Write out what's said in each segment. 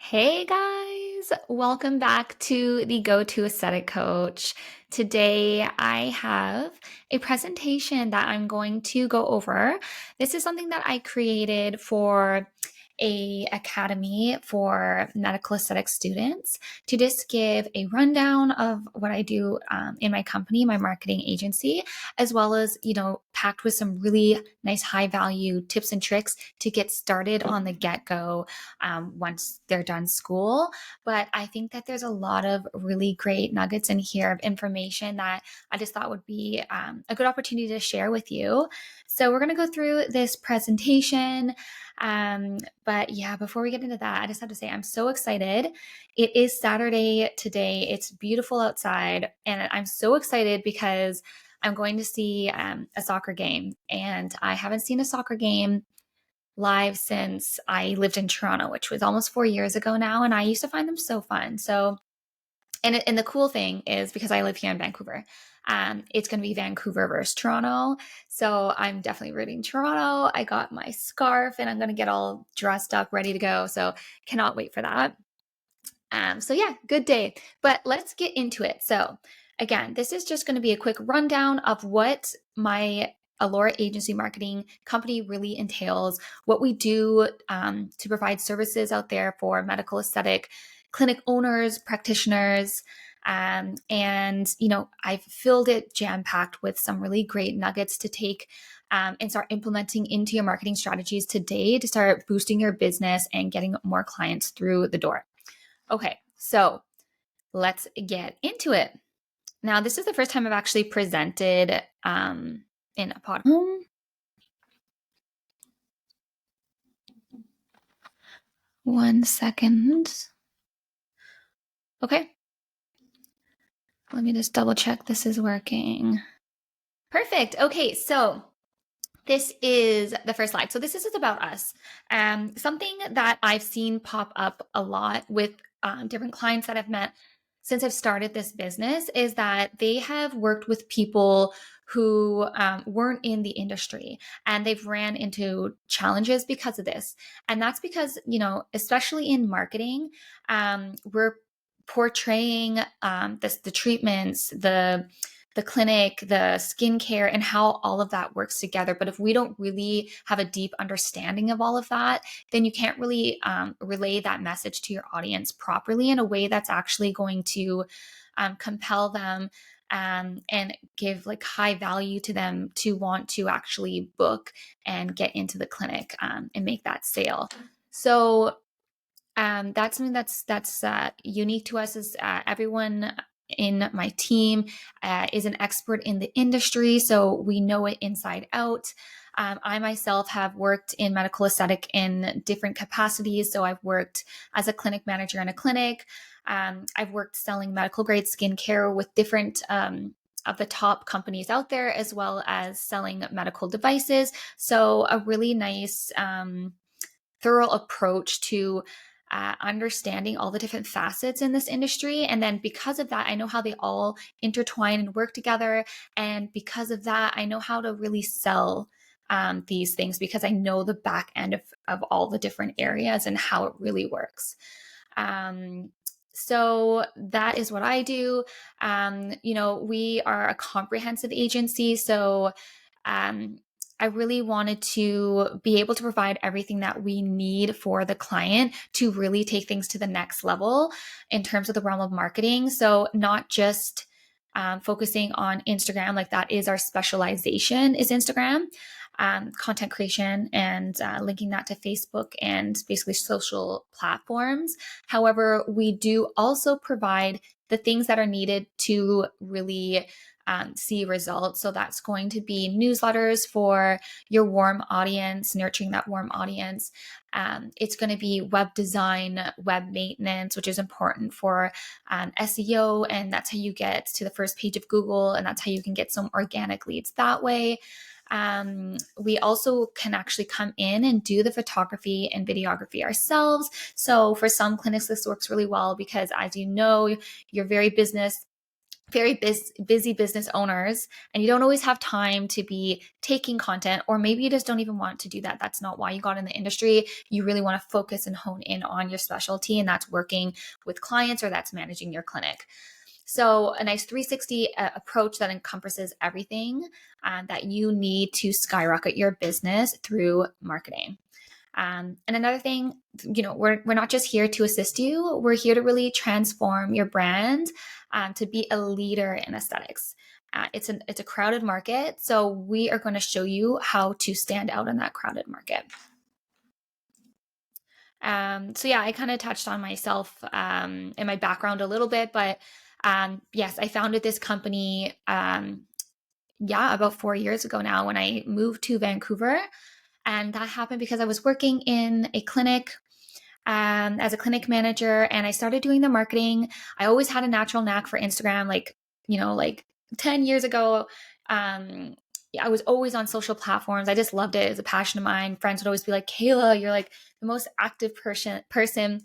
Hey guys, welcome back to the Go-To Aesthetic Coach. Today I have a presentation that I'm going to go over. This is something that I created for a academy for medical aesthetic students to just give a rundown of what I do in my company, my marketing agency, as well as, packed with some really nice high value tips and tricks to get started on the get-go once they're done school. But I think that there's a lot of really great nuggets in here of information that I just thought would be a good opportunity to share with you. So we're going to go through this presentation. But yeah, before we get into that, I just have to say I'm so excited. It is Saturday today. It's beautiful outside, and I'm so excited because I'm going to see a soccer game, and I haven't seen a soccer game live since I lived in Toronto, which was almost 4 years ago now, and I used to find them so fun. So, and the cool thing is because I live here in Vancouver, it's going to be Vancouver versus Toronto. So I'm definitely rooting Toronto. I got my scarf, and I'm going to get all dressed up, ready to go. So cannot wait for that. So yeah, good day. But let's get into it. So again, this is just going to be a quick rundown of what my Allura agency marketing company really entails, what we do to provide services out there for medical aesthetic clinic owners, practitioners. And I've filled it jam-packed with some really great nuggets to take and start implementing into your marketing strategies today to start boosting your business and getting more clients through the door. Okay, so let's get into it. Now, this is the first time I've actually presented in a pod. 1 second. Okay. Let me just double check this is working. Perfect. Okay, so this is the first slide. So this is about us. Something that I've seen pop up a lot with different clients that I've met since I've started this business is that they have worked with people who weren't in the industry, and they've ran into challenges because of this. And that's because, especially in marketing, we're portraying the treatments, the clinic, the skincare, and how all of that works together. But if we don't really have a deep understanding of all of that, then you can't really relay that message to your audience properly in a way that's actually going to compel them and give like high value to them to want to actually book and get into the clinic and make that sale. So that's something that's unique to us. Is everyone in my team is an expert in the industry, so we know it inside out. I myself have worked in medical aesthetic in different capacities. So I've worked as a clinic manager in a clinic. I've worked selling medical grade skincare with different of the top companies out there, as well as selling medical devices. So a really nice, thorough approach to understanding all the different facets in this industry. And then because of that, I know how they all intertwine and work together. And because of that, I know how to really sell these things because I know the back end of all the different areas and how it really works. So that is what I do. We are a comprehensive agency. So I really wanted to be able to provide everything that we need for the client to really take things to the next level in terms of the realm of marketing. So not just focusing on Instagram, like that is our specialization is Instagram, content creation and linking that to Facebook and basically social platforms. However, we do also provide the things that are needed to really see results. So that's going to be newsletters for your warm audience, nurturing that warm audience. It's going to be web design, web maintenance, which is important for SEO. And that's how you get to the first page of Google. And that's how you can get some organic leads that way. We also can actually come in and do the photography and videography ourselves. So for some clinics, this works really well because, as you know, you're very business very busy business owners, and you don't always have time to be taking content, or maybe you just don't even want to do that. That's not why you got in the industry. You really want to focus and hone in on your specialty, and that's working with clients or that's managing your clinic. So a nice 360 approach that encompasses everything that you need to skyrocket your business through marketing. And another thing, we're not just here to assist you. We're here to really transform your brand to be a leader in aesthetics. It's a crowded market, so we are going to show you how to stand out in that crowded market. So yeah, I kind of touched on myself and my background a little bit, but yes, I founded this company about 4 years ago now when I moved to Vancouver. And that happened because I was working in a clinic as a clinic manager, and I started doing the marketing. I always had a natural knack for Instagram, like 10 years ago. I was always on social platforms. I just loved it. It's a passion of mine. Friends would always be like, Kayla, you're like the most active person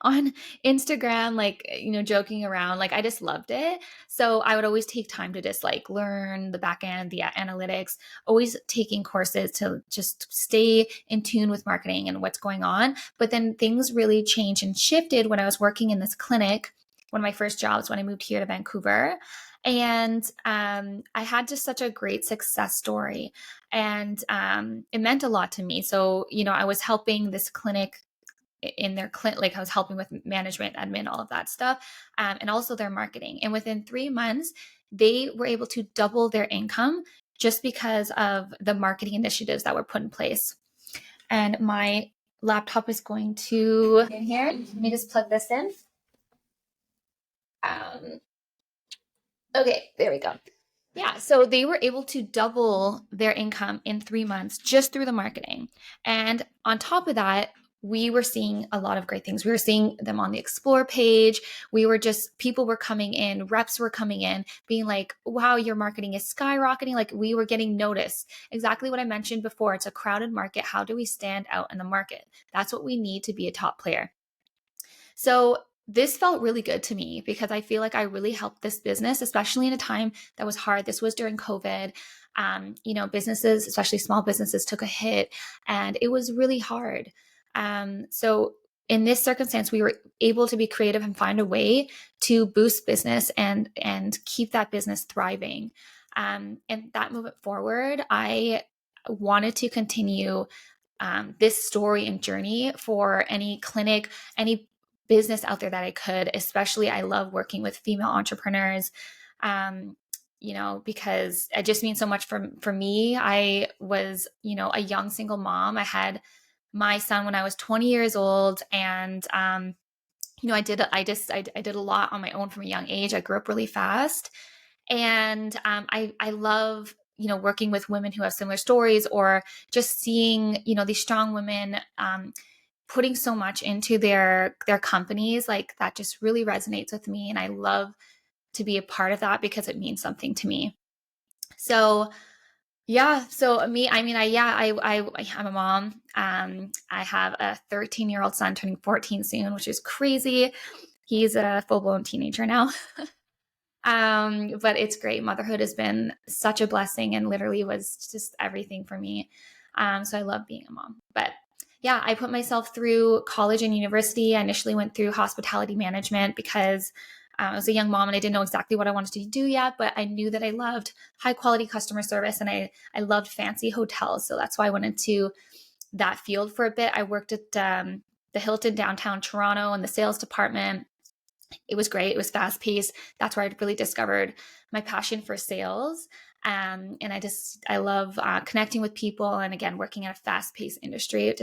on Instagram, joking around. Like, I just loved it. So I would always take time to just like learn the back end, the analytics, always taking courses to just stay in tune with marketing and what's going on. But then things really changed and shifted when I was working in this clinic, one of my first jobs when I moved here to Vancouver. And I had just such a great success story, and it meant a lot to me. So, I was helping this clinic in their clinic, like I was helping with management, admin, all of that stuff, and also their marketing. And within 3 months, they were able to double their income just because of the marketing initiatives that were put in place. And my laptop is going to in here. Let me just plug this in. Okay, there we go. Yeah, so they were able to double their income in 3 months just through the marketing. And on top of that, we were seeing a lot of great things. We were seeing them on the Explore page. People were coming in, reps were coming in, being like, wow, your marketing is skyrocketing. Like, we were getting noticed. Exactly what I mentioned before. It's a crowded market. How do we stand out in the market? That's what we need to be a top player. So this felt really good to me because I feel like I really helped this business, especially in a time that was hard. This was during COVID. Businesses, especially small businesses, took a hit, and it was really hard. So in this circumstance, we were able to be creative and find a way to boost business and keep that business thriving. And that movement forward, I wanted to continue this story and journey for any clinic, any business out there that I could. Especially, I love working with female entrepreneurs, because it just means so much for me. I was, a young single mom. I had my son when I was 20 years old, and I did a lot on my own from a young age. I grew up really fast, and I love working with women who have similar stories, or just seeing these strong women putting so much into their companies. Like, that just really resonates with me, and I love to be a part of that because it means something to me. So yeah, so me, I mean, I'm a mom. I have a 13-year-old son turning 14 soon, which is crazy. He's a full-blown teenager now. But it's great. Motherhood has been such a blessing and literally was just everything for me. So I love being a mom. But yeah, I put myself through college and university. I initially went through hospitality management because I was a young mom and I didn't know exactly what I wanted to do yet, but I knew that I loved high quality customer service, and I loved fancy hotels. So that's why I went into that field for a bit. I worked at the Hilton downtown Toronto in the sales department. It was great. It was fast paced. That's where I really discovered my passion for sales. And I love connecting with people. And again, working in a fast paced industry,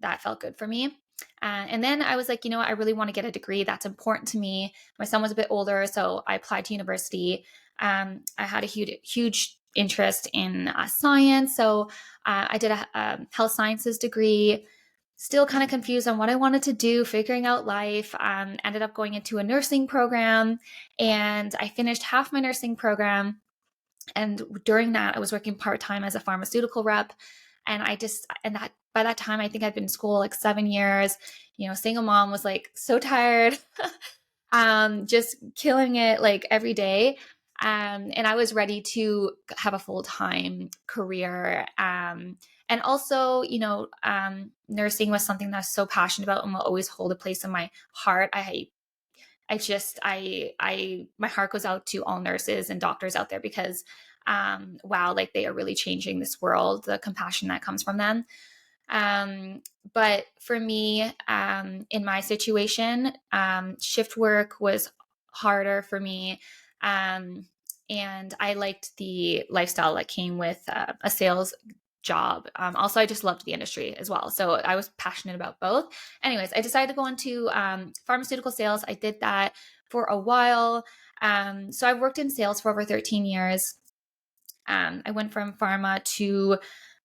that felt good for me. And then I was like, I really want to get a degree. That's important to me. My son was a bit older, so I applied to university. I had a huge interest in science. So I did a health sciences degree. Still kind of confused on what I wanted to do, figuring out life. Ended up going into a nursing program, and I finished half my nursing program. And during that, I was working part-time as a pharmaceutical rep. And by that time, I think I'd been in school like 7 years. Single mom, was like so tired. just killing it like every day. And I was ready to have a full-time career. And also, nursing was something that I was so passionate about and will always hold a place in my heart. My heart goes out to all nurses and doctors out there because, wow, like they are really changing this world, the compassion that comes from them. Um, but for me, in my situation, shift work was harder for me. Um, and I liked the lifestyle that came with a sales job. Also, I just loved the industry as well. So I was passionate about both. Anyways, I decided to go into pharmaceutical sales. I did that for a while. So I've worked in sales for over 13 years. I went from pharma to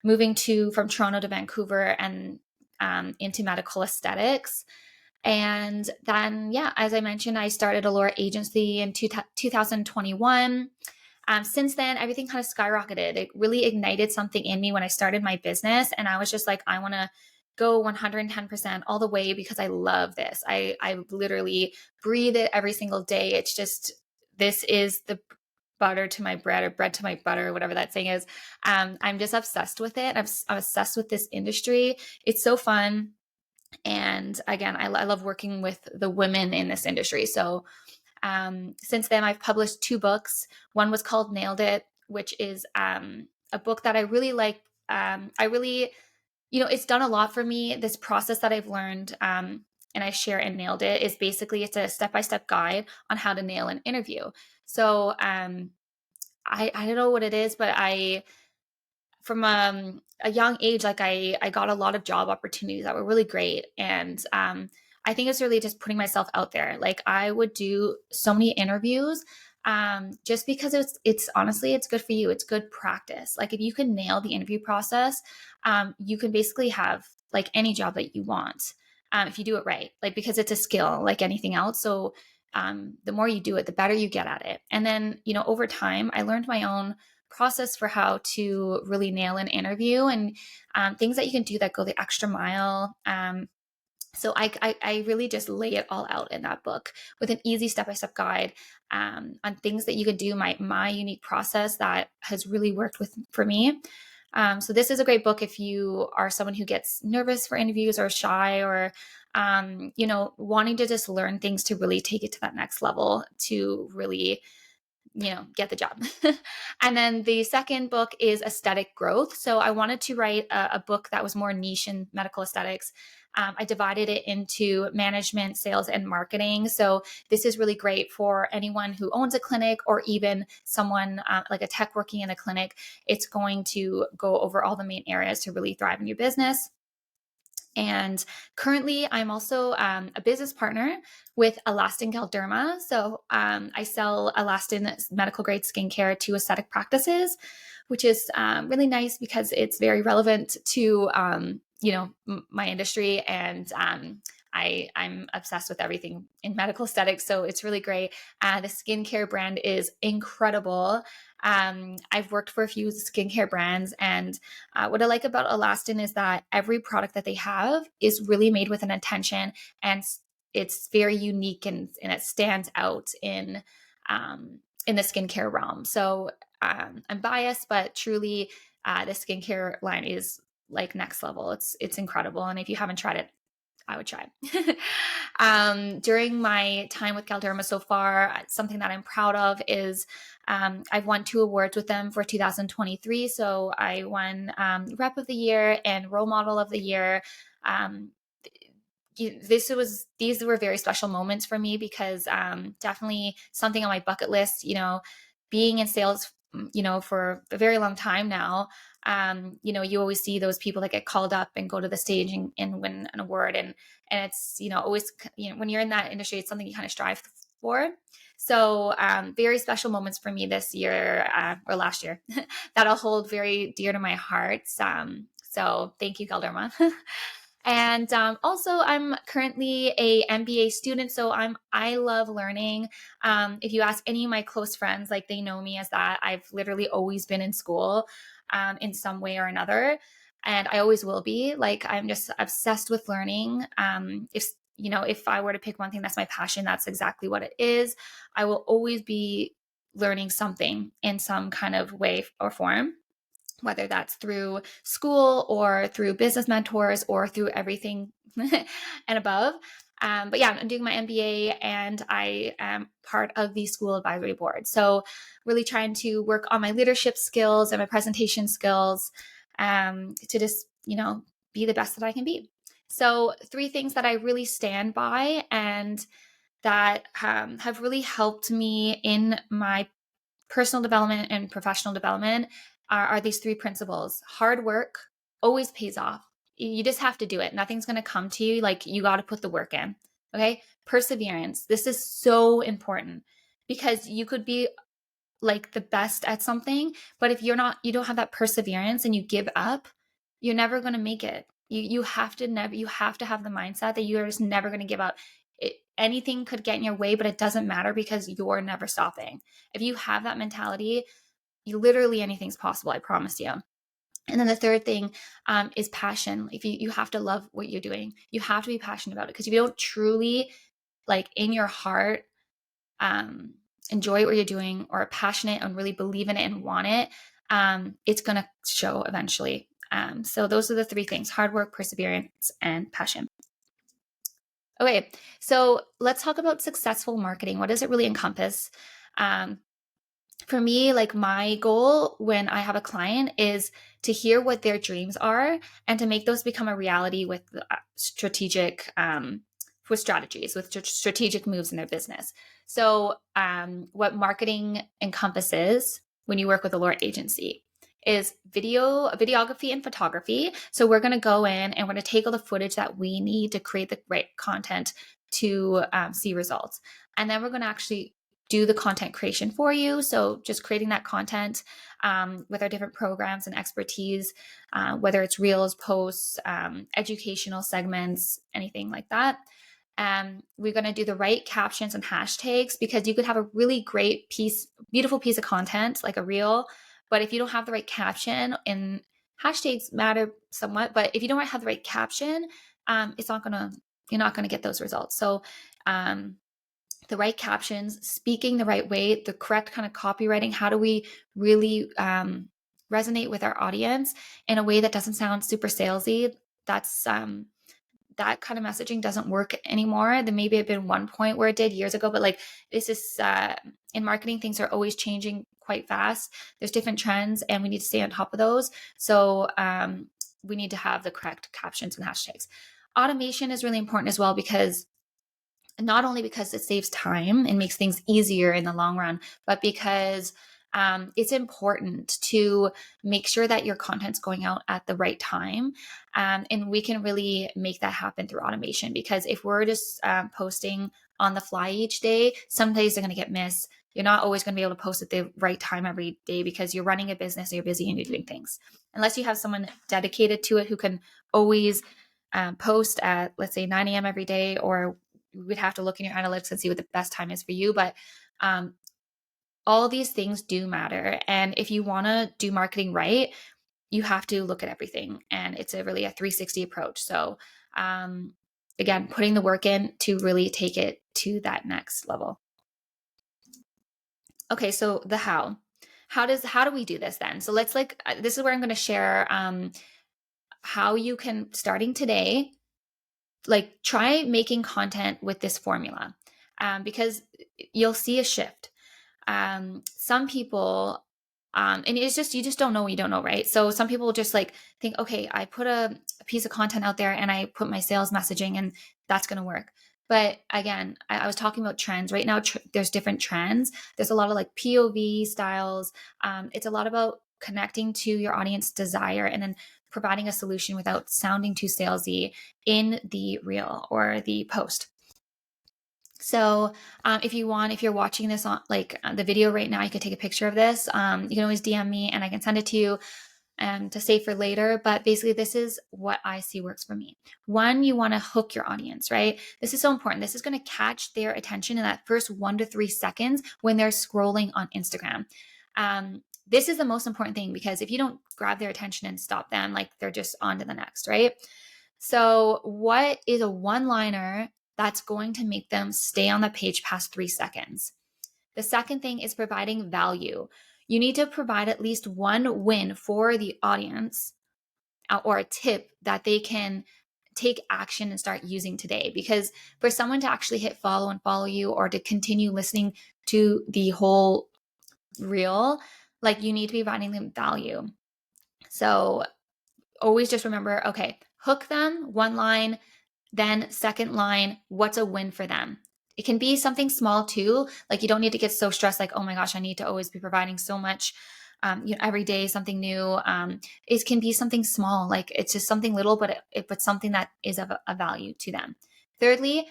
moving to from Toronto to Vancouver and into medical aesthetics. And then, yeah, as I mentioned, I started Allure Agency in 2021. Since then, everything kind of skyrocketed. It really ignited something in me when I started my business. And I was just like, I want to go 110% all the way because I love this. I literally breathe it every single day. It's just, this is the butter to my bread or bread to my butter, whatever that saying is. I'm just obsessed with it. I'm obsessed with this industry. It's so fun. And again, I love working with the women in this industry. So since then, I've published 2 books. One was called Nailed It, which is a book that I really like. I really, it's done a lot for me. This process that I've learned and I share in Nailed It is basically it's a step-by-step guide on how to nail an interview. So I don't know what it is, but I from a young age, like I got a lot of job opportunities that were really great. And I think it's really just putting myself out there. Like I would do so many interviews just because it's honestly, it's good for you. It's good practice. Like if you can nail the interview process, you can basically have like any job that you want if you do it right, like because it's a skill like anything else. So the more you do it, the better you get at it. And then, over time, I learned my own process for how to really nail an interview and things that you can do that go the extra mile. So I really just lay it all out in that book with an easy step-by-step guide on things that you can do, my unique process that has really worked for me. So this is a great book if you are someone who gets nervous for interviews or shy or wanting to just learn things to really take it to that next level to really get the job. And then the second book is aesthetic growth. So I wanted to write a book that was more niche in medical aesthetics. I divided it into management, sales, and marketing. So this is really great for anyone who owns a clinic or even someone like a tech working in a clinic. It's going to go over all the main areas to really thrive in your business. And currently, I'm also a business partner with Alastin Galderma. So I sell Alastin medical grade skincare to aesthetic practices, which is really nice because it's very relevant to my industry, and I'm obsessed with everything in medical aesthetics. So it's really great. The skincare brand is incredible. I've worked for a few skincare brands, and what I like about Alastin is that every product that they have is really made with an intention, and it's very unique and it stands out in the skincare realm. So I'm biased, but truly, the skincare line is like next level. It's incredible, and if you haven't tried it, I would try. During my time with Galderma so far, something that I'm proud of is I've won 2 awards with them for 2023. So I won Rep of the Year and Role Model of the Year. Um, these were very special moments for me because definitely something on my bucket list. Being in sales, for a very long time now. You always see those people that get called up and go to the stage and win an award, and it's always when you're in that industry, it's something you kind of strive for. So very special moments for me this year or last year that I'll hold very dear to my heart. So thank you, Galderma. And also, I'm currently a MBA student, so I love learning. If you ask any of my close friends, like they know me as that. I've literally always been in school in some way or another, and I always will be. Like I'm just obsessed with learning. If if I were to pick one thing that's my passion, that's exactly what it is. I will always be learning something in some kind of way or form, whether that's through school or through business mentors or through everything and above. But yeah, I'm doing my MBA and I am part of the school advisory board. So really trying to work on my leadership skills and my presentation skills, to just, be the best that I can be. So 3 things that I really stand by and that have really helped me in my personal development and professional development are these 3 principles. Hard work always pays off. You just have to do it. Nothing's going to come to you. Like, you got to put the work in. Okay. Perseverance. This is so important because you could be like the best at something, but if you don't have that perseverance and you give up, you're never going to make it. You have to have the mindset that you're just never going to give up. Anything could get in your way, but it doesn't matter because you're never stopping. If you have that mentality, literally anything's possible. I promise you. And then the third thing is passion. If you have to love what you're doing, you have to be passionate about it, because if you don't truly, like, in your heart, enjoy what you're doing or are passionate and really believe in it and want it, it's going to show eventually. So those are the 3 things: hard work, perseverance, and passion. Okay, so let's talk about successful marketing. What does it really encompass? For me, like, my goal when I have a client is to hear what their dreams are and to make those become a reality with strategies, with strategic moves in their business. So what marketing encompasses when you work with a lure agency is videography and photography. So we're going to go in and we're going to take all the footage that we need to create the right content to see results. And then we're going to actually do the content creation for you. So just creating that content with our different programs and expertise, whether it's reels, posts, educational segments, anything like that. We're going to do the right captions and hashtags, because you could have a really great beautiful piece of content like a reel, but if you don't have the right caption, and hashtags matter somewhat, but if you don't have the right caption, you're not going to get those results. So the right captions, speaking the right way, the correct kind of copywriting. How do we really resonate with our audience in a way that doesn't sound super salesy? That's that kind of messaging doesn't work anymore. There maybe have been one point where it did years ago, but like, this is in marketing, things are always changing quite fast. There's different trends and we need to stay on top of those. So we need to have the correct captions and hashtags. Automation is really important as well, because not only because it saves time and makes things easier in the long run, but because it's important to make sure that your content's going out at the right time. And we can really make that happen through automation, because if we're just posting on the fly each day, some days they're going to get missed. You're not always going to be able to post at the right time every day, because you're running a business, or you're busy and you're doing things. Unless you have someone dedicated to it who can always post at, let's say, 9 a.m. every day, or we'd have to look in your analytics and see what the best time is for you. But all these things do matter. And if you want to do marketing right, you have to look at everything. And it's really a 360 approach. So again, putting the work in to really take it to that next level. Okay, so the how. How do we do this then? So let's this is where I'm going to share how you can, starting today, like, try making content with this formula, because you'll see a shift. Some people, and it's just, you just don't know what you don't know, right? So some people will just like think, okay, I put a piece of content out there and I put my sales messaging and that's going to work. But again, I was talking about trends right now. There's different trends. There's a lot of like POV styles. It's a lot about connecting to your audience desire and then providing a solution without sounding too salesy in the reel or the post. So if you're watching this on like the video right now, you can take a picture of this. You can always DM me and I can send it to you to save for later. But basically, this is what I see works for me. One, you want to hook your audience, right? This is so important. This is going to catch their attention in that first 1 to 3 seconds when they're scrolling on Instagram. This is the most important thing, because if you don't grab their attention and stop them, like, they're just on to the next, right? So what is a one-liner that's going to make them stay on the page past 3 seconds. The second thing is providing value. You need to provide at least one win for the audience or a tip that they can take action and start using today. Because for someone to actually hit follow and follow you, or to continue listening to the whole reel, like, you need to be providing them value. So always just remember, okay, hook them, one line, then second line, what's a win for them? It can be something small too. Like, you don't need to get so stressed, like, oh my gosh, I need to always be providing so much, every day, something new. It can be something small, like it's just something little, but something that is of a value to them. Thirdly,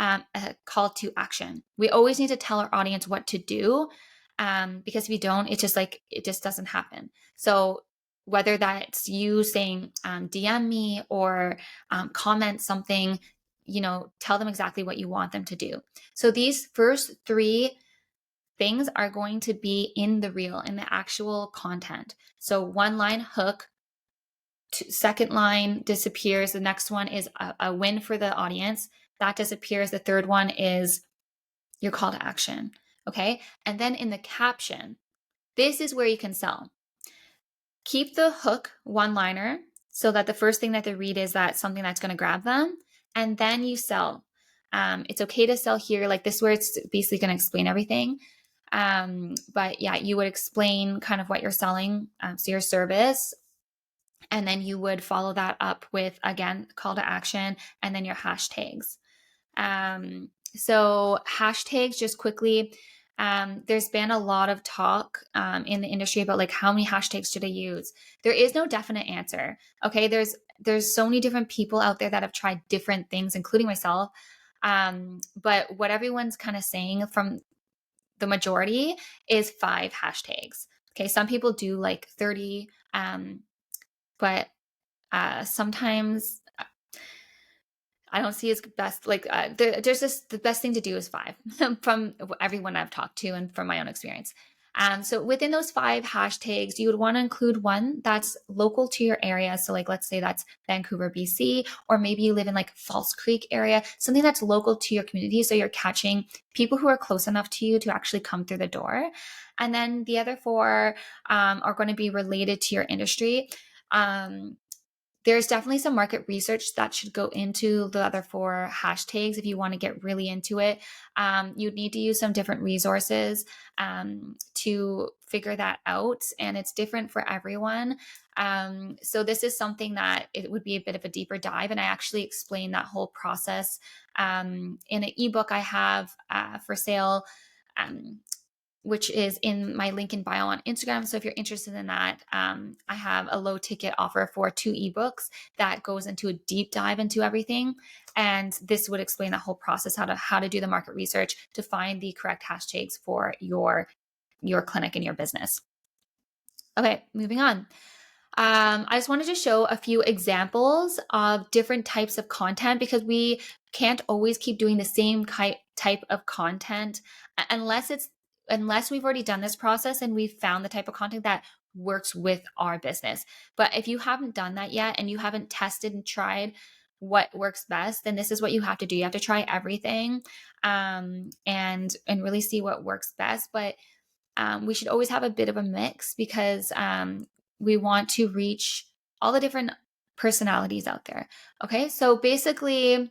a call to action. We always need to tell our audience what to do, because if you don't, it's just like, it just doesn't happen. So whether that's you saying, DM me, or comment something, tell them exactly what you want them to do. So these first three things are going to be in the reel, in the actual content. So one line, hook. Second line disappears. The next one is a win for the audience. That disappears. The third one is your call to action. Okay. And then in the caption, this is where you can sell. Keep the hook one liner so that the first thing that they read is that something that's going to grab them. And then you sell. It's okay to sell here. Like, this, where it's basically going to explain everything. But yeah, you would explain kind of what you're selling. So your service. And then you would follow that up with, again, call to action, and then your hashtags. So hashtags, just quickly, there's been a lot of talk in the industry about, like, how many hashtags should I use? There is no definite answer. Okay, there's so many different people out there that have tried different things, including myself. But what everyone's kind of saying from the majority is 5 hashtags. Okay, some people do like 30, but sometimes I don't see as best. Like, there's just, the best thing to do is 5 from everyone I've talked to and from my own experience. So within those 5 hashtags, you would want to include one that's local to your area. So, like, let's say that's Vancouver, BC, or maybe you live in like False Creek area, something that's local to your community. So you're catching people who are close enough to you to actually come through the door. And then the other 4 are going to be related to your industry. There's definitely some market research that should go into the other 4 hashtags if you want to get really into it. You'd need to use some different resources to figure that out, and it's different for everyone. So this is something that it would be a bit of a deeper dive, and I actually explain that whole process in an ebook I have for sale. Which is in my link in bio on Instagram. So if you're interested in that, I have a low ticket offer for 2 ebooks that goes into a deep dive into everything. And this would explain the whole process, how to do the market research to find the correct hashtags for your clinic and your business. Okay, moving on. I just wanted to show a few examples of different types of content, because we can't always keep doing the same type of content unless we've already done this process and we've found the type of content that works with our business. But if you haven't done that yet and you haven't tested and tried what works best, then this is what you have to do. You have to try everything, and really see what works best. But we should always have a bit of a mix, because we want to reach all the different personalities out there. Okay, so basically,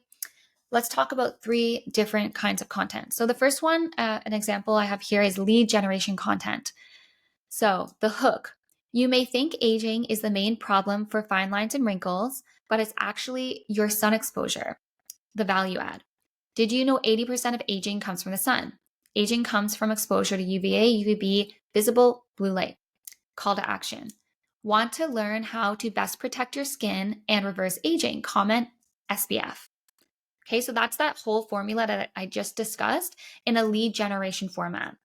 let's talk about 3 different kinds of content. So the first one, an example I have here, is lead generation content. So the hook: you may think aging is the main problem for fine lines and wrinkles, but it's actually your sun exposure. The value add: did you know 80% of aging comes from the sun? Aging comes from exposure to UVA, UVB, visible blue light. Call to action: want to learn how to best protect your skin and reverse aging? Comment SPF. Okay, so that's that whole formula that I just discussed in a lead generation format.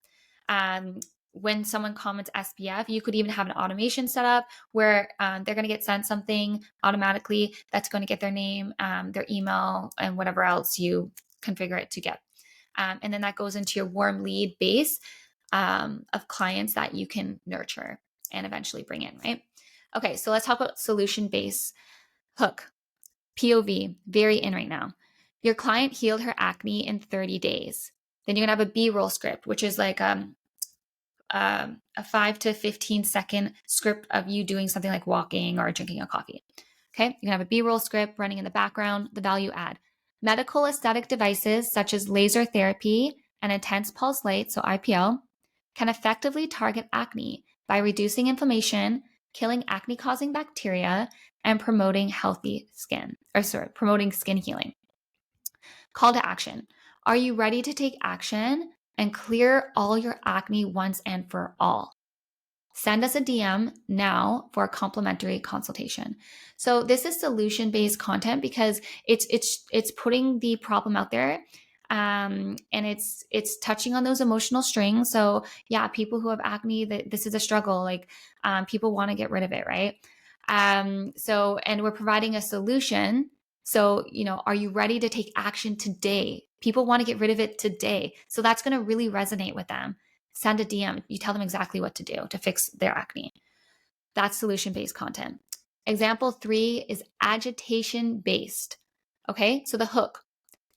When someone comments SPF, you could even have an automation set up where they're going to get sent something automatically that's going to get their name, their email, and whatever else you configure it to get. And then that goes into your warm lead base of clients that you can nurture and eventually bring in, right? Okay, so let's talk about solution-based hook. POV, very in right now. Your client healed her acne in 30 days. Then you're going to have a B-roll script, which is like a 5 to 15-second script of you doing something like walking or drinking a coffee. Okay, you can have a B-roll script running in the background, the value add. Medical aesthetic devices such as laser therapy and intense pulse light, so IPL, can effectively target acne by reducing inflammation, killing acne-causing bacteria, and promoting promoting skin healing. Call to action. Are you ready to take action and clear all your acne once and for all? Send us a DM now for a complimentary consultation. So this is solution-based content because it's putting the problem out there, and it's touching on those emotional strings. So yeah, people who have acne, that this is a struggle. Like people want to get rid of it, right? So and we're providing a solution. So are you ready to take action today? People want to get rid of it today. So that's going to really resonate with them. Send a DM. You tell them exactly what to do to fix their acne. That's solution-based content. Example 3 is agitation-based. Okay, so the hook.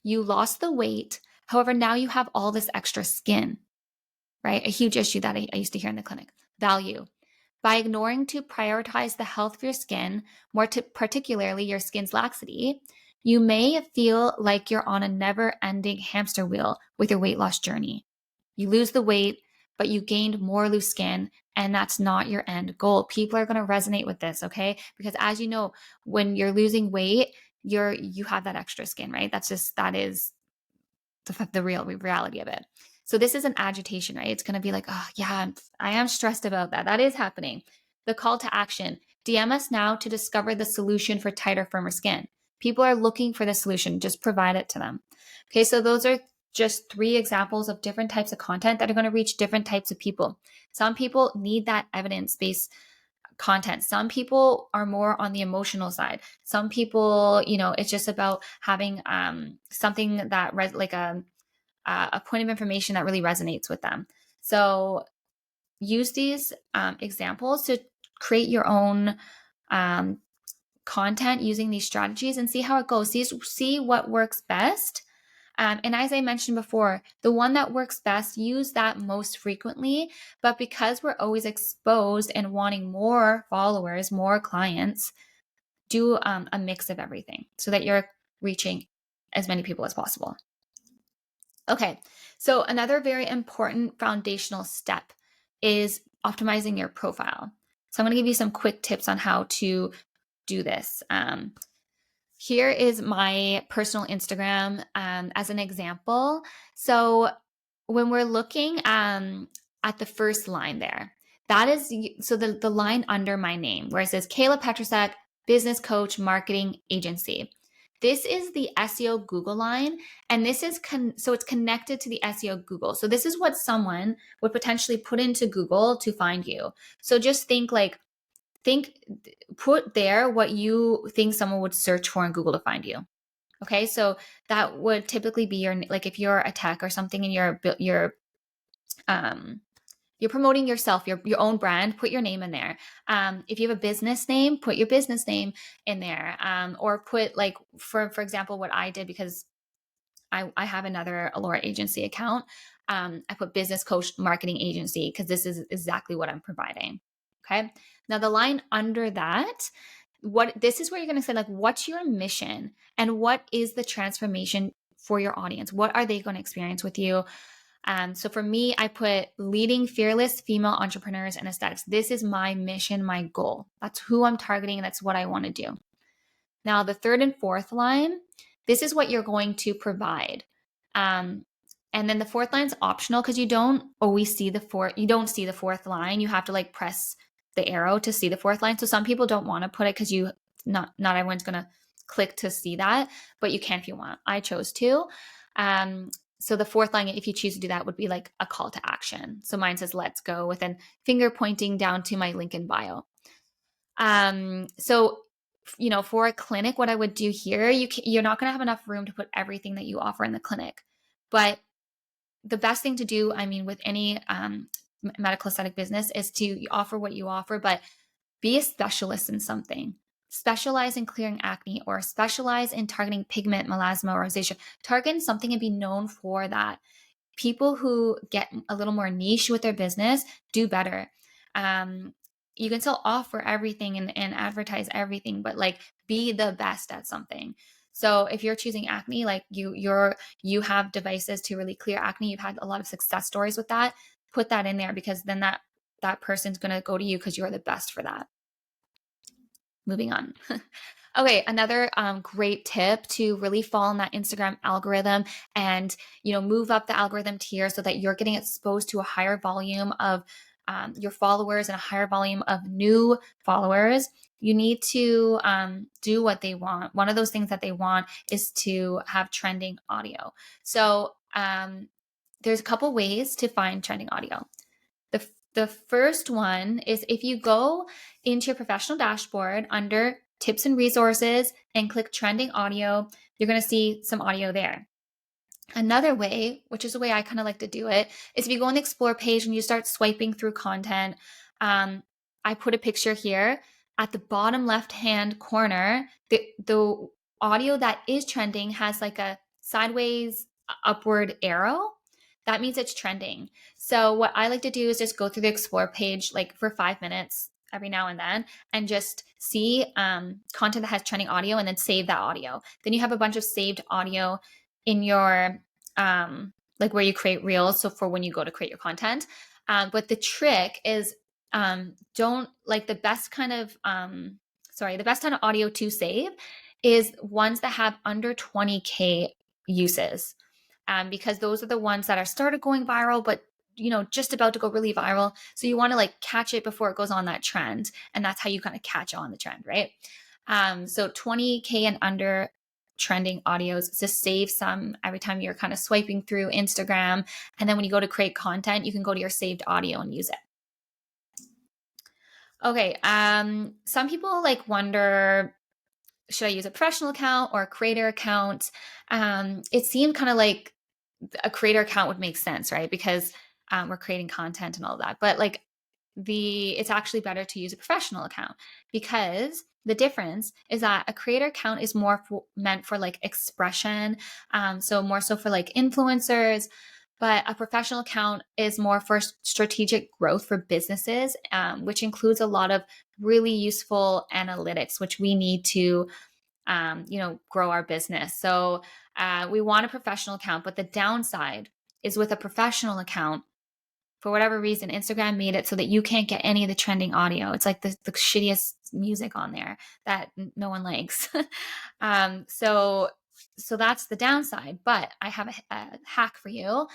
You lost the weight. However, now you have all this extra skin, right? A huge issue that I used to hear in the clinic. Value. By ignoring to prioritize the health of your skin, particularly your skin's laxity, you may feel like you're on a never-ending hamster wheel with your weight loss journey. You lose the weight, but you gained more loose skin, and that's not your end goal. People are going to resonate with this, okay? Because as you know, when you're losing weight, you have that extra skin, right? That is the real reality of it. So this is an agitation, right? It's going to be like, oh yeah, I am stressed about that. That is happening. The call to action: DM us now to discover the solution for tighter, firmer skin. People are looking for the solution. Just provide it to them. Okay, so those are just 3 examples of different types of content that are going to reach different types of people. Some people need that evidence-based content. Some people are more on the emotional side. Some people, it's just about having something that like a point of information that really resonates with them. So use these examples to create your own content using these strategies and see how it goes. See what works best. And as I mentioned before, the one that works best, use that most frequently. But because we're always exposed and wanting more followers, more clients, do a mix of everything so that you're reaching as many people as possible. Okay, so another very important foundational step is optimizing your profile. So I'm going to give you some quick tips on how to do this. Here is my personal Instagram as an example. So when we're looking at the first line there, that is, so the line under my name where it says Kayla Petrusek, business coach, marketing agency. This is the SEO Google line, and this is so it's connected to the SEO Google. So this is what someone would potentially put into Google to find you. So just put there what you think someone would search for in Google to find you. Okay, so that would typically be like if you're a tech or something and you're promoting yourself, your own brand, put your name in there. If you have a business name, put your business name in there, or put like for example, what I did, because I have another Allura agency account. I put business coach marketing agency because this is exactly what I'm providing. Okay. Now the line under that, this is where you're going to say like, what's your mission and what is the transformation for your audience? What are they going to experience with you? So for me, I put leading fearless female entrepreneurs in aesthetics. This is my mission, my goal. That's who I'm targeting. That's what I want to do. Now, the 3rd and 4th line, this is what you're going to provide. And then the 4th line is optional because you don't always see the 4th line. You have to like press the arrow to see the 4th line. So some people don't want to put it because not everyone's going to click to see that, but you can if you want. I chose to. So the 4th line, if you choose to do that, would be like a call to action. So mine says, let's go, with a finger pointing down to my link in bio. So for a clinic, what I would do here, you're not going to have enough room to put everything that you offer in the clinic. But the best thing to do, with any medical aesthetic business, is to offer what you offer, but be a specialist in something. specialize in clearing acne or specialize in targeting pigment, melasma, or rosacea. Target something and be known for that. People who get a little more niche with their business do better. You can still offer everything and advertise everything, but like be the best at something. So if you're choosing acne, like you have devices to really clear acne, you've had a lot of success stories with that, put that in there, because then that person's going to go to you because you're the best for that. Moving on. Okay, another great tip to really fall in that Instagram algorithm and move up the algorithm tier so that you're getting exposed to a higher volume of your followers and a higher volume of new followers. You need to do what they want. One of those things that they want is to have trending audio. So there's a couple ways to find trending audio. The first one is if you go into your professional dashboard under tips and resources and click trending audio, you're going to see some audio there. Another way, which is the way I kind of like to do it, is if you go on the explore page and you start swiping through content. I put a picture here at the bottom left hand corner. The audio that is trending has like a sideways upward arrow. That means it's trending. So what I like to do is just go through the explore page like for 5 minutes every now and then and just see content that has trending audio and then save that audio. Then you have a bunch of saved audio in your like where you create reels. So for when you go to create your content. But the trick is don't like the best kind of audio to save is ones that have under 20K uses. Because those are the ones that are started going viral, but just about to go really viral. So you want to like catch it before it goes on that trend. And that's how you kind of catch on the trend, right? So 20K and under trending audios to save some every time you're kind of swiping through Instagram. And then when you go to create content, you can go to your saved audio and use it. Okay. Some people like wonder, should I use a professional account or a creator account? It seemed kind of like a creator account would make sense, right? Because we're creating content and all that. But like it's actually better to use a professional account, because the difference is that a creator account is more meant for like expression. So more so for like influencers, but a professional account is more for strategic growth for businesses, which includes a lot of really useful analytics, which we need to grow our business. So we want a professional account, but the downside is with a professional account, for whatever reason, Instagram made it so that you can't get any of the trending audio. It's like the shittiest music on there that no one likes. So that's the downside, but I have a hack for you.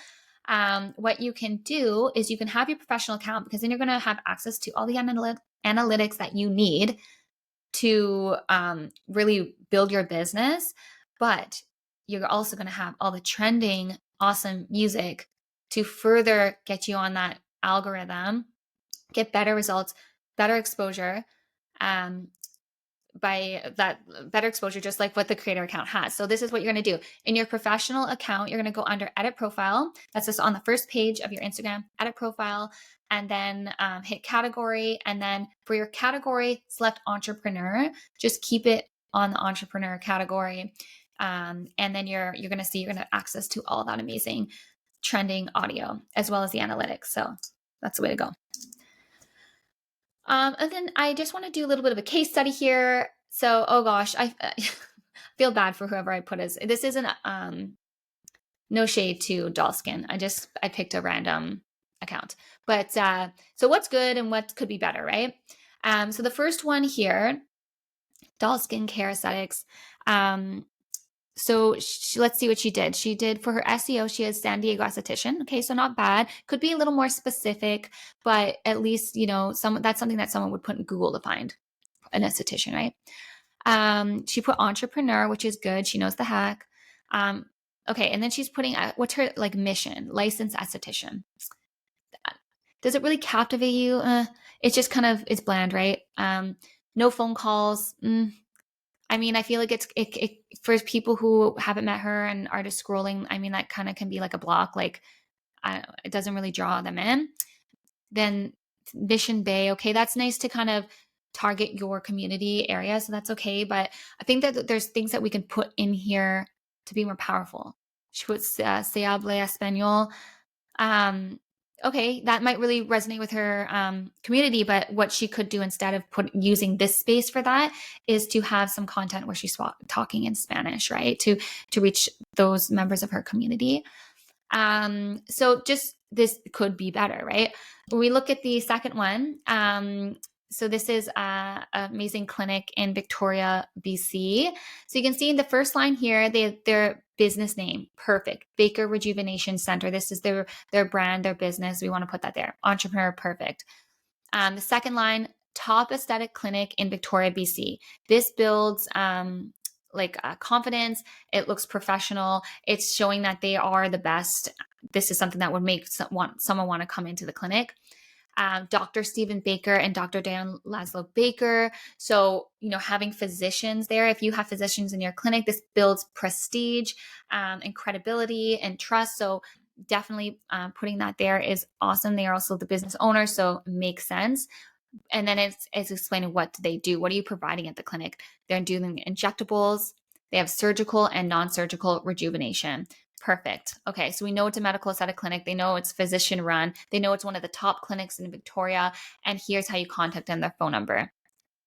What you can do is you can have your professional account, because then you're going to have access to all the analytics that you need to really build your business, but you're also going to have all the trending awesome music to further get you on that algorithm, get better results, better exposure, by that better exposure, just like what the creator account has. So this is what you're going to do. In your professional account, you're going to go under edit profile. That's just on the first page of your Instagram, edit profile, and then hit category. And then for your category, select entrepreneur. Just keep it on the entrepreneur category. And then you're going to see, you're going to have access to all that amazing trending audio as well as the analytics. So that's the way to go. And then I just want to do a little bit of a case study here. So, oh gosh, I feel bad for whoever I put as. This isn't no shade to Dollskin. I picked a random account. But so what's good and what could be better, right? So the first one here, Doll Skincare Aesthetics. So let's see what she did. She did for her SEO, she has San Diego esthetician. Okay, so not bad. Could be a little more specific, but at least, that's something that someone would put in Google to find an esthetician, right? She put entrepreneur, which is good. She knows the hack. Okay, and then she's putting, what's her like mission? Licensed esthetician. Does it really captivate you? It's just kind of, it's bland, right? No phone calls. I mean, I feel like it for people who haven't met her and are just scrolling. I mean, that kind of can be like a block. Like, it doesn't really draw them in. Then Mission Bay, okay, that's nice to kind of target your community area, so that's okay. But I think that there's things that we can put in here to be more powerful. She puts se habla español. Um, okay, that might really resonate with her community, but what she could do instead of using this space for that is to have some content where she's talking in Spanish, right? To reach those members of her community. So just this could be better, right? When we look at the second one, so this is an amazing clinic in Victoria, BC. So you can see in the first line here, their business name, perfect. Baker Rejuvenation Center. This is their brand, their business. We want to put that there. Entrepreneur, perfect. The second line, top aesthetic clinic in Victoria, BC. This builds confidence. It looks professional. It's showing that they are the best. This is something that would make someone want to come into the clinic. Dr. Stephen Baker and Dr. Dan Laszlo Baker. So, having physicians there, if you have physicians in your clinic, this builds prestige and credibility and trust. So definitely putting that there is awesome. They are also the business owner, so it makes sense. And then it's explaining what they do. What are you providing at the clinic? They're doing injectables. They have surgical and non-surgical rejuvenation. Perfect. Okay, so we know it's a medical aesthetic clinic. They know it's physician run. They know it's one of the top clinics in Victoria. And here's how you contact them, their phone number.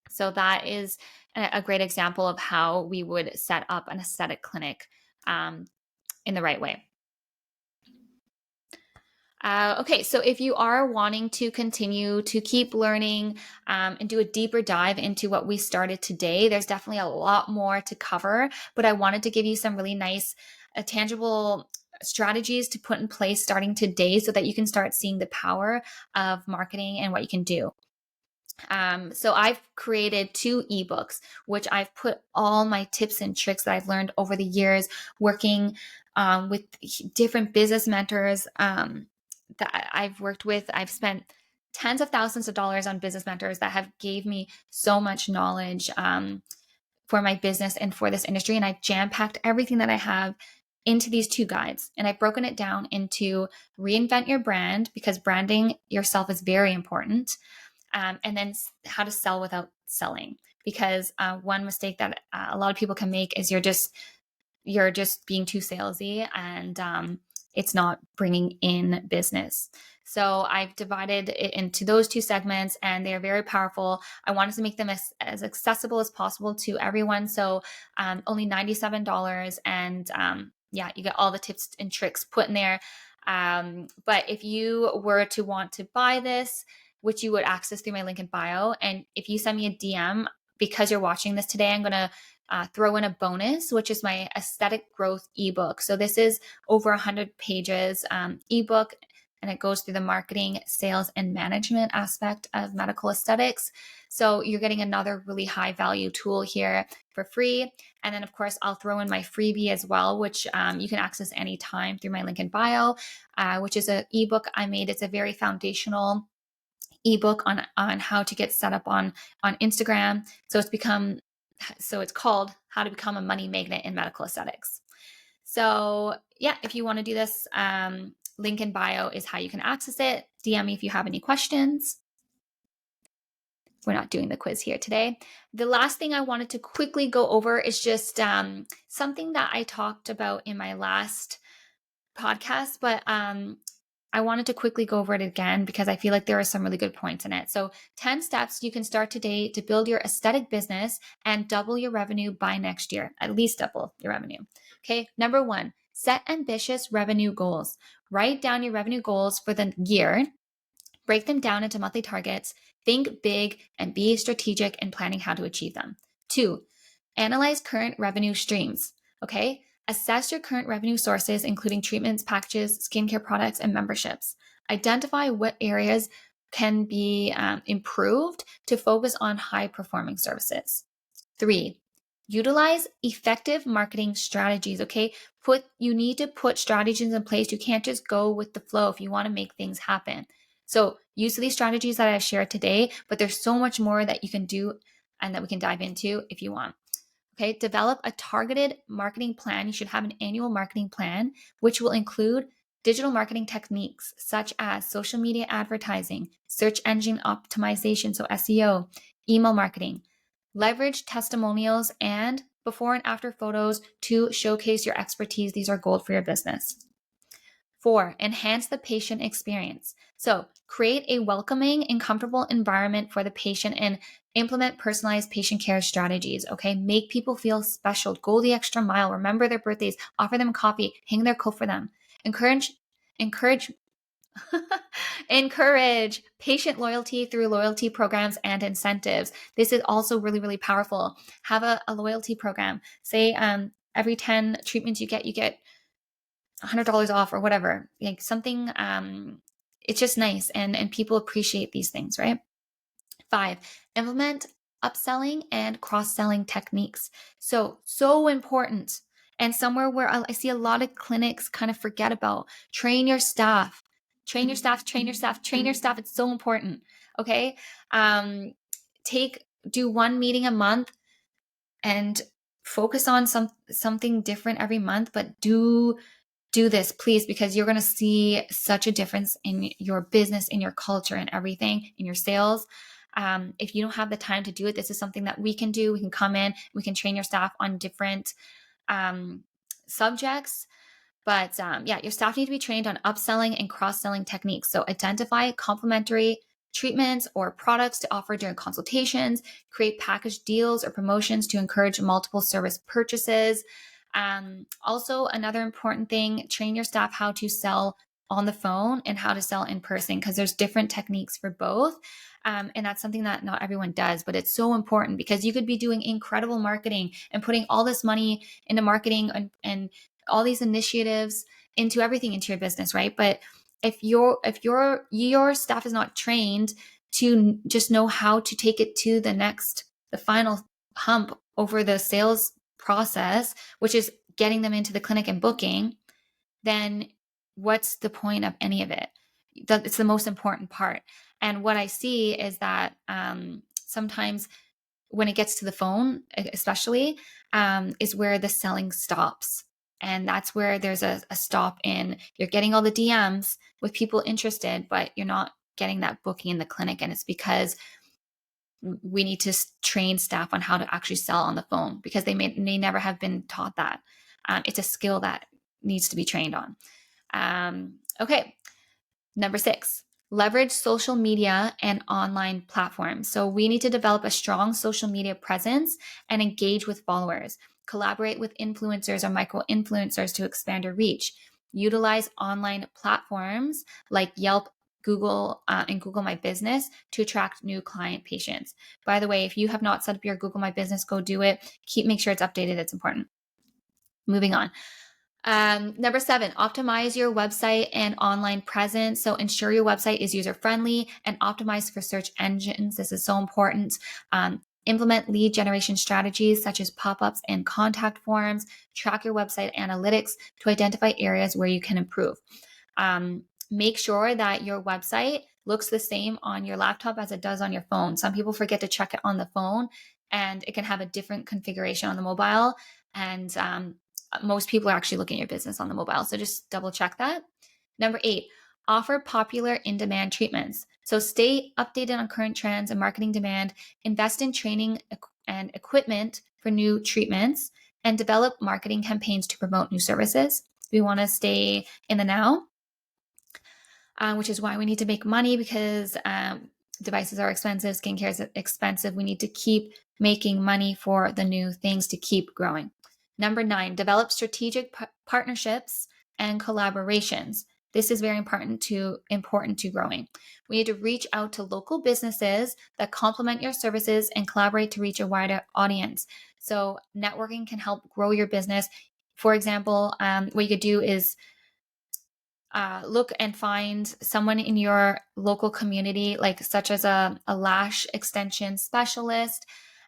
So that is a great example of how we would set up an aesthetic clinic in the right way. Okay, so if you are wanting to continue to keep learning and do a deeper dive into what we started today, there's definitely a lot more to cover, but I wanted to give you some really nice, tangible strategies to put in place starting today so that you can start seeing the power of marketing and what you can do. So I've created 2 ebooks, which I've put all my tips and tricks that I've learned over the years working with different business mentors that I've worked with. I've spent tens of thousands of dollars on business mentors that have gave me so much knowledge for my business and for this industry. And I've jam-packed everything that I have into these 2 guides. And I've broken it down into reinvent your brand, because branding yourself is very important. And then how to sell without selling, because one mistake that a lot of people can make is you're just being too salesy, and it's not bringing in business. So I've divided it into those 2 segments, and they are very powerful. I wanted to make them as accessible as possible to everyone. So only $97, and yeah, you get all the tips and tricks put in there. But if you were to want to buy this, which you would access through my link in bio, and if you send me a DM because you're watching this today, I'm going to throw in a bonus, which is my aesthetic growth ebook. So this is over 100 pages ebook, and it goes through the marketing, sales, and management aspect of medical aesthetics. So you're getting another really high value tool here for free. And then of course, I'll throw in my freebie as well, which you can access anytime through my link in bio, which is an ebook I made. It's a very foundational ebook on how to get set up on Instagram. So it's called How to Become a Money Magnet in Medical Aesthetics. So yeah, if you want to do this, link in bio is how you can access it. DM me if you have any questions. We're not doing the quiz here today. The last thing I wanted to quickly go over is just something that I talked about in my last podcast, but I wanted to quickly go over it again because I feel like there are some really good points in it. So 10 steps you can start today to build your aesthetic business and double your revenue by next year, at least double your revenue. Okay. Number 1, set ambitious revenue goals. Write down your revenue goals for the year, break them down into monthly targets, think big, and be strategic in planning how to achieve them. 2, analyze current revenue streams. Okay. Assess your current revenue sources, including treatments, packages, skincare products, and memberships. Identify what areas can be improved to focus on high-performing services. 3, utilize effective marketing strategies, okay? You need to put strategies in place. You can't just go with the flow if you want to make things happen. So use these strategies that I shared today, but there's so much more that you can do and that we can dive into if you want. Okay, develop a targeted marketing plan. You should have an annual marketing plan, which will include digital marketing techniques such as social media advertising, search engine optimization, so SEO, Email marketing. Leverage testimonials and before and after photos to showcase your expertise. These are gold for your business. 4, enhance the patient experience. So create a welcoming and comfortable environment for the patient and implement personalized patient care strategies. Okay. Make people feel special. Go the extra mile. Remember their birthdays. Offer them coffee. Hang their coat for them. Encourage encourage patient loyalty through loyalty programs and incentives. This is also really, really powerful. Have a loyalty program. Say every 10 treatments you get $100 off or whatever, like something. It's just nice, and people appreciate these things, right? 5, implement upselling and cross-selling techniques. So important, and somewhere where I see a lot of clinics kind of forget about. Train your staff. Train your staff. Train your staff. Train your staff. It's so important. Okay. Do one meeting a month and focus on something different every month, but do this, please, because you're going to see such a difference in your business, in your culture, and everything, in your sales. If you don't have the time to do it, this is something that we can do. We can come in, we can train your staff on different subjects. But yeah, your staff need to be trained on upselling and cross-selling techniques. So identify complementary treatments or products to offer during consultations, create package deals or promotions to encourage multiple service purchases. Also, another important thing, train your staff how to sell on the phone and how to sell in person, because there's different techniques for both. And that's something that not everyone does, but it's so important because you could be doing incredible marketing and putting all this money into marketing and all these initiatives into everything into your business, right? But if your staff is not trained to just know how to take it to the final hump over the sales process, which is getting them into the clinic and booking, then what's the point of any of it? It's the most important part. And what I see is that sometimes when it gets to the phone, especially, is where the selling stops. And that's where there's a stop in, you're getting all the DMs with people interested, but you're not getting that booking in the clinic. And it's because we need to train staff on how to actually sell on the phone, because they may never have been taught that. It's a skill that needs to be trained on. Okay. Number 6, leverage social media and online platforms. So we need to develop a strong social media presence and engage with followers. Collaborate with influencers or micro influencers to expand your reach. Utilize online platforms like Yelp, Google, and Google My Business to attract new client patients. By the way, if you have not set up your Google My Business, go do it. Make sure it's updated. It's important. Moving on. Number 7, optimize your website and online presence. So ensure your website is user-friendly and optimized for search engines. This is so important. Implement lead generation strategies such as pop-ups and contact forms. Track your website analytics to identify areas where you can improve. Make sure that your website looks the same on your laptop as it does on your phone. Some people forget to check it on the phone, and it can have a different configuration on the mobile. And most people are actually looking at your business on the mobile. So just double check that. Number 8, offer popular in-demand treatments. So stay updated on current trends and marketing demand, invest in training and equipment for new treatments, and develop marketing campaigns to promote new services. We want to stay in the now, which is why we need to make money, because devices are expensive, skincare is expensive. We need to keep making money for the new things to keep growing. Number 9, develop strategic partnerships and collaborations. This is very important to growing. We need to reach out to local businesses that complement your services and collaborate to reach a wider audience. So networking can help grow your business. For example, what you could do is look and find someone in your local community, like such as a lash extension specialist,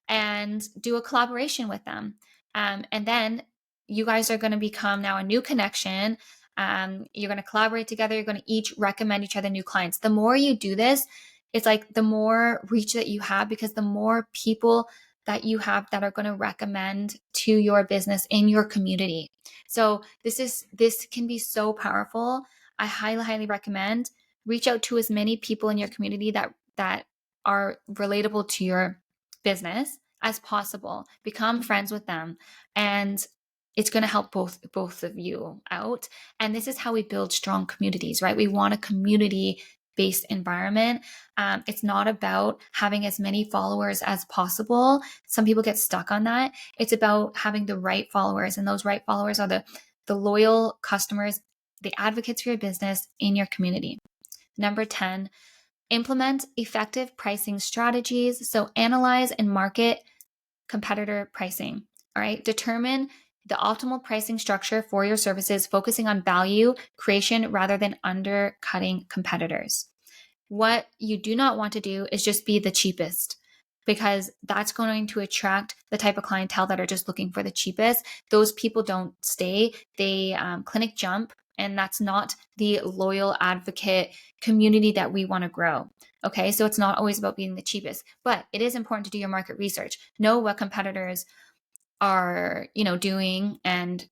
and do a collaboration with them. And then you guys are going to become now a new connection. You're going to collaborate together. You're going to each recommend each other new clients. The more you do this, it's like the more reach that you have, because the more people that you have that are going to recommend to your business in your community. So this can be so powerful. I highly, highly recommend reach out to as many people in your community that are relatable to your business as possible. Become friends with them, and it's going to help both of you out. And this is how we build strong communities, right? We want a community based environment. It's not about having as many followers as possible. Some people get stuck on that. It's about having the right followers, and those right followers are the loyal customers, the advocates for your business in your community. Number 10, implement effective pricing strategies. So analyze and market competitor pricing. All right. Determine the optimal pricing structure for your services, focusing on value creation rather than undercutting competitors. What you do not want to do is just be the cheapest, because that's going to attract the type of clientele that are just looking for the cheapest. Those people don't stay. They clinic jump, and that's not the loyal advocate community that we want to grow. Okay, so it's not always about being the cheapest, but it is important to do your market research. Know what competitors are, doing, and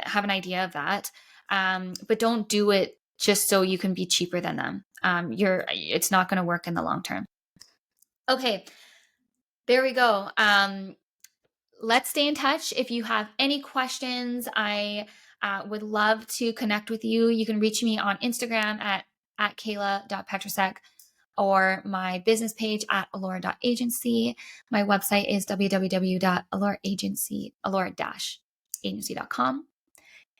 have an idea of that. But don't do it just so you can be cheaper than them. It's not going to work in the long term. Okay, there we go. Let's stay in touch. If you have any questions, I would love to connect with you. You can reach me on Instagram at kayla.petrosek, or my business page at allura.agency. My website is www.allura-agency.com.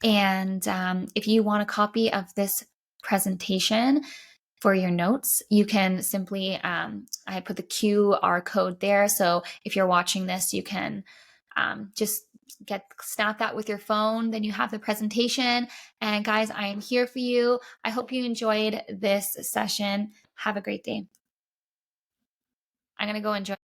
And if you want a copy of this presentation for your notes, you can simply, I put the QR code there. So if you're watching this, you can just snap that with your phone. Then you have the presentation. And guys, I am here for you. I hope you enjoyed this session. Have a great day. I'm going to go enjoy.